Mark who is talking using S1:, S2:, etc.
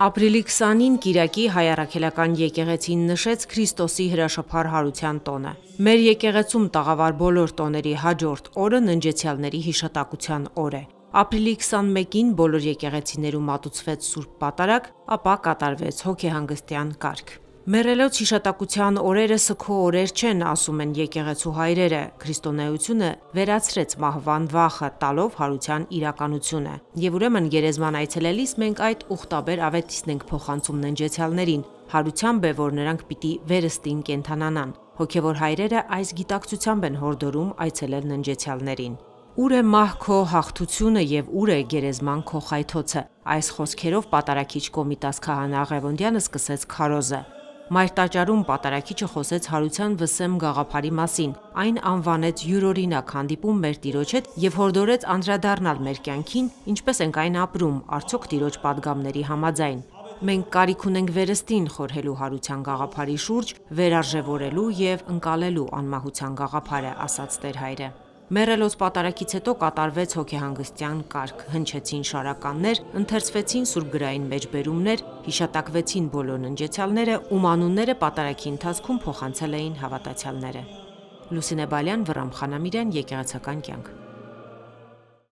S1: Ապրիլի 20-ին Կիրակի հայ առաքելական եկեղեցին նշեց Քրիստոսի հրաշափառ հարության տոնը։ Մեր եկեղեցում տաղավար բոլոր տոների հաջորդ օրը ննջեցյալների հիշատակության օր է։ Ապրիլի 21-ին բոլոր եկեղեցիներում մատուցվեց Սուրբ Պատարագ, ապա կատարվեց հոգեհանգստյան կարգ։ Մեռելոց հիշատակության օրերը սգո օրեր չեն, ասում են եկեղեցու հայրերը։ Քրիստոնեությունը վերացրեց մահվան վախը, տալով հարության իրականությունը։ Եվ ուրեմն գերեզման այցելելիս մենք այդ ուխտաբեր ավետիցն ենք փոխանցում ննջեցյալներին, հարությամբ է, որ նրանք պիտի վերստին կենդանանան։ Հոգևոր հայրերը այս գիտակցությամբ են հորդորում այցելել ննջեցյալներին։ Ուր է մահ քո հաղթությունը և ուր է գերեզման քո խայթոցը։ Այս խոսքերով պատարագիչ Կոմիտաս քահանա Աղևոնդյանը սկսեց քարոզը։ Մայր տաճարում պատարագիչը խոսեց հարության վսեմ գաղափարի մասին, այն անվանեց յուրօրինակ հանդիպում մեր Տիրոջ հետ և հորդորեց անդրադառնալ մեր կյանքին, ինչպես ենք այն ապրում, արդյոք Տիրոջ պատգամների համաձայն։ Մենք կարիք ունենք վերստին խորհելու հարության գաղափարի շուրջ, վերարժևորելու և ընկալելու անմահության գաղափարը, ասաց Տեր-հայրը։ Մեռելոց պատարագից հետո կատարվեց հոգեհանգստյան կարգ, հնչեցին շարականներ, ընթերցվեցին սուրբգրային մեջբերումներ, հիշատակվեցին բոլոր ննջեցյալները, ում անունները պատարագի ընթացքում փոխանցել էին հավատացյալները։ Լուսինե Բալյան, Վռամ Խանամիրյան, Եկեղեցական կյանք։